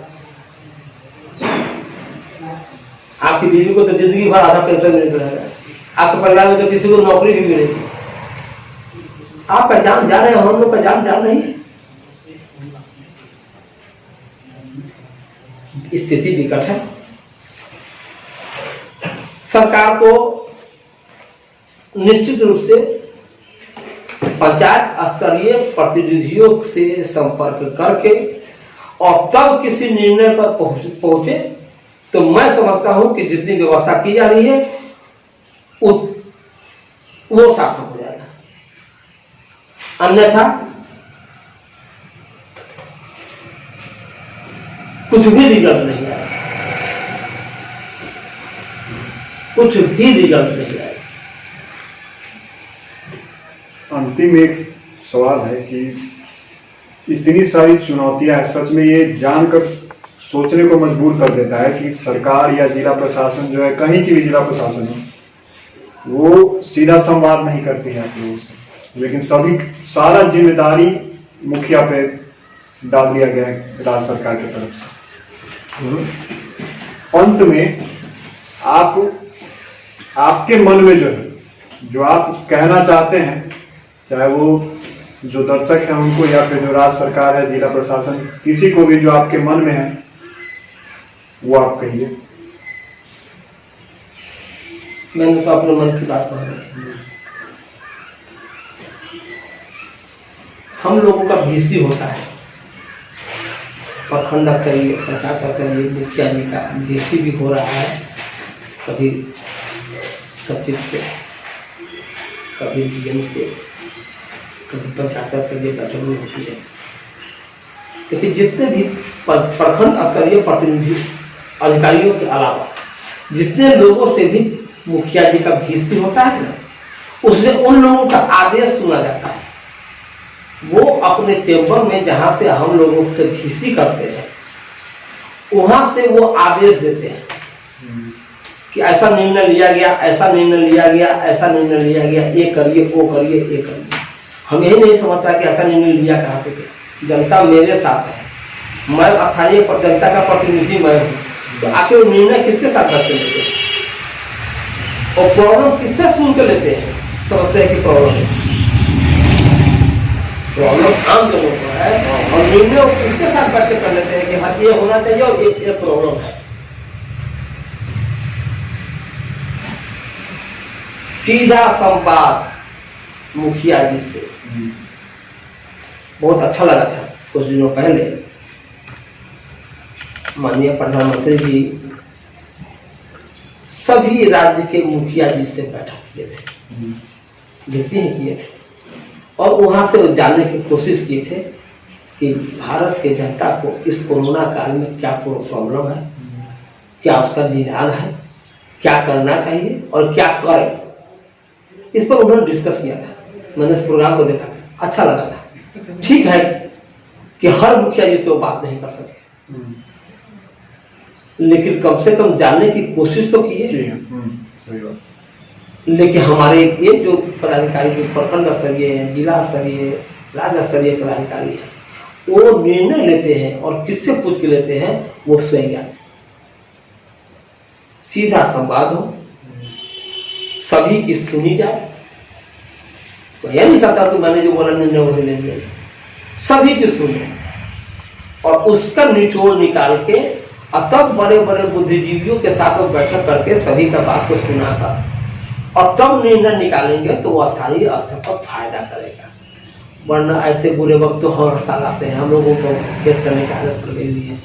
आपकी बीवी को तो जिंदगी भर आधा पेंशन मिलता रहेगा, आपके परिवार में तो किसी को नौकरी भी मिलेगी। आपका जान जा रहे हैं, हम लोग का जान जा नहीं है। स्थिति विकट है। सरकार को निश्चित रूप से पंचायत स्तरीय प्रतिनिधियों से संपर्क करके और तब किसी निर्णय पर पहुंचे तो मैं समझता हूं कि जितनी व्यवस्था की जा रही है वो सार्थक हो जाएगा। अन्यथा कुछ भी रिजल्ट नहीं आएगा, कुछ भी रिजल्ट नहीं आएगा। अंतिम एक सवाल है कि इतनी सारी चुनौतियां हैं, सच में ये जानकर सोचने को मजबूर कर देता है कि सरकार या जिला प्रशासन जो है, कहीं की भी जिला प्रशासन है, वो सीधा संवाद नहीं करती है आप लोगों से, लेकिन सारा जिम्मेदारी मुखिया पे डाल दिया गया है राज्य सरकार की तरफ से। अंत में आपके मन में जो है, जो आप कहना चाहते हैं, चाहे वो जो दर्शक हैं उनको या फिर जो राज्य सरकार है, जिला प्रशासन, किसी को भी जो आपके मन में है वो आप कहिए। मैंने तो अपने मन की बात कही। हम लोगों का भीसी होता है, प्रखंड स्तरीय, पंचायत स्तरीय, मुखिया जी का भीसी भी हो रहा है, कभी सचिव से, कभी डीएम से, कभी पंचायत स्तरीय बैठक में होती है। लेकिन जितने भी प्रखंड स्तरीय प्रतिनिधि अधिकारियों के अलावा जितने लोगों से भी मुखिया जी का भीसी होता है ना, उसमें उन लोगों का आदेश सुना जाता है। वो अपने चेंबर में जहां से हम लोगों से भीसी करते हैं, वहां से वो आदेश देते हैं कि ऐसा निर्णय लिया गया, ऐसा निर्णय लिया गया, ऐसा निर्णय लिया गया, ये करिए, वो करिए, ये करिए। हम यही नहीं समझता कि ऐसा निर्णय लिया कहाँ से गया। जनता मेरे साथ है, मैं स्थानीय जनता का प्रतिनिधि मैं हूँ, तो आखिर निर्णय किसके साथ करते लेते हैं और प्रॉब्लम किससे सुन के लेते हैं? समझते हैं कि प्रॉब्लम आम लोगों को है और निर्णय किसके साथ बैठ के कर लेते हैं कि हाँ ये होना चाहिए और ये प्रॉब्लम है। सीधा संवाद मुखिया जी से बहुत अच्छा लगा था। कुछ दिनों पहले माननीय प्रधानमंत्री जी सभी राज्य के मुखिया जी से बैठक किए थे, जैसे ही किए थे, और वहां से जानने की कोशिश किए थे कि भारत के जनता को इस कोरोना काल में क्या प्रॉब्लम है, क्या उसका निदान है, क्या करना चाहिए और क्या करें। इस पर उन्होंने डिस्कस किया था। मैंने इस प्रोग्राम को देखा था, अच्छा लगा था। ठीक है कि हर मुखिया जी से वो बात नहीं कर सके, लेकिन कम से कम जानने की कोशिश तो की है। लेकिन हमारे ये जो पदाधिकारी जो प्रखंड स्तरीय, जिला स्तरीय, राज्य स्तरीय पदाधिकारी है, वो निर्णय लेते हैं और किससे पूछ के लेते हैं वो सही है। सीधा संवाद हो, सभी की सुनी जाए। तो यह नहीं कहता तो मैंने जो बोला निर्णय वही ले लिया, सभी की सुने और उसका निचोड़ निकाल के तब बड़े बड़े बुद्धिजीवियों के साथ वो बैठक करके सभी का बात को सुनाकर और तब निर्णय निकालेंगे तो वो स्थानीय स्तर पर फायदा करेगा। वरना ऐसे बुरे वक्त तो हर साल आते हैं। हम लोगों को केस करने की आदत पड़ गई है।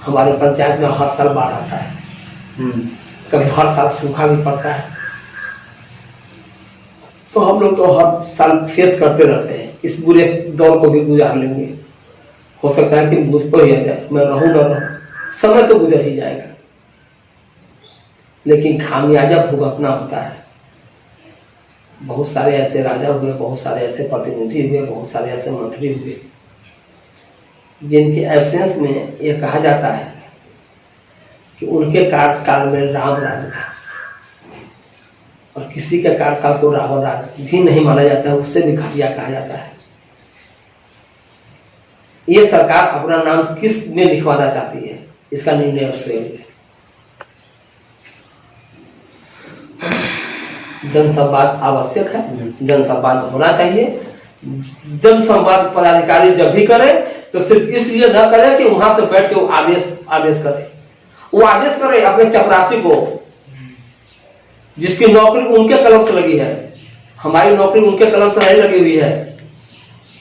हमारे पंचायत में हर साल बाढ़ आता है, कभी हर साल सूखा भी पड़ता है, तो हम लोग तो हर साल फेस करते रहते हैं। इस बुरे दौर को भी गुजार लेंगे। हो सकता है कि मुझ पर ही आ जाए, मैं रहूं न रहूं, समय तो गुजर ही जाएगा, लेकिन खामियाजा भुगतना होता है। बहुत सारे ऐसे राजा हुए, बहुत सारे ऐसे प्रतिनिधि हुए, बहुत सारे ऐसे मंत्री हुए जिनके एब्सेंस में यह कहा जाता है कि उनके कार्यकाल में राम राज्य था, और किसी के कार्यकाल को रावण राज्य भी नहीं माना जाता है, उससे भी घटिया कहा जाता है। ये सरकार अपना नाम किस में लिखवाना चाहती है, इसका निर्णय उससे है। जनसंवाद आवश्यक है, जनसंवाद होना चाहिए। जनसंवाद पदाधिकारी जब भी करे तो सिर्फ इसलिए न करे कि वहां से बैठ के वो आदेश करे। वो आदेश करे अपने चपरासी को, जिसकी नौकरी उनके कलम से लगी है। हमारी नौकरी उनके कलम से नहीं लगी हुई है।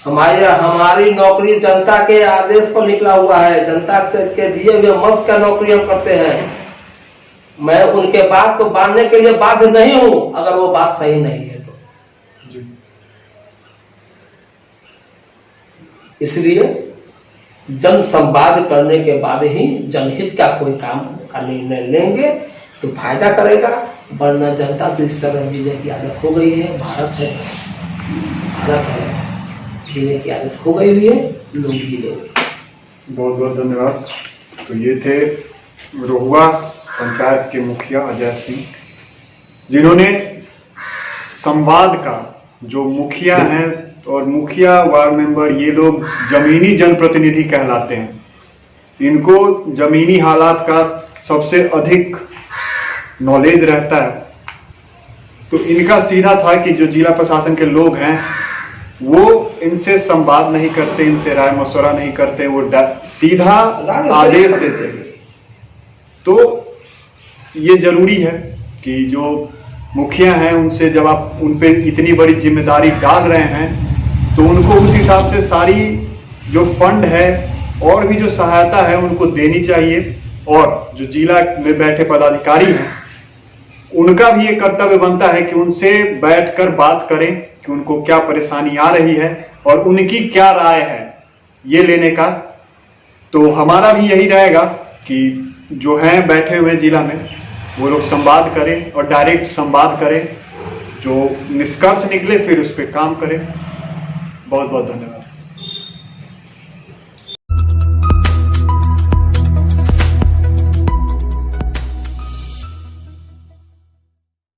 हमारी नौकरी जनता के आदेश पर निकला हुआ है। जनता के दिए हुए मस्क का नौकरी हम करते हैं। मैं उनके बात को मानने के लिए बाध्य नहीं हूं अगर वो बात सही नहीं है तो। इसलिए जन संवाद करने के बाद ही जनहित का कोई काम का निर्णय लेंगे तो फायदा करेगा। वरना जनता तो इस समय जीने की आदत हो गई है। भारत है, जीने की आदत हो गई हुई है, लोग जी लेंगे। बहुत बहुत धन्यवाद। तो ये थे रोहुआ पंचायत के मुखिया अजय सिंह, जिन्होंने संवाद का, जो मुखिया हैं और मुखिया वार्ड मेंबर, ये लोग जमीनी जनप्रतिनिधि कहलाते हैं। इनको जमीनी हालात का सबसे अधिक नॉलेज रहता है। तो इनका सीधा था कि जो जिला प्रशासन के लोग हैं वो इनसे संवाद नहीं करते, इनसे राय मशवरा नहीं करते, वो सीधा आदेश देते हैं। तो ये जरूरी है कि जो मुखिया हैं उनसे जब आप उन पे इतनी बड़ी जिम्मेदारी डाल रहे हैं तो उनको उस हिसाब से सारी जो फंड है और भी जो सहायता है उनको देनी चाहिए। और जो जिला में बैठे पदाधिकारी हैं उनका भी ये कर्तव्य बनता है कि उनसे बैठकर बात करें कि उनको क्या परेशानी आ रही है और उनकी क्या राय है ये लेने का। तो हमारा भी यही रहेगा कि जो हैं बैठे हुए जिला में वो लोग संवाद करें और डायरेक्ट संवाद करें, जो निष्कर्ष निकले फिर उस पर काम करें। बहुत बहुत धन्यवाद।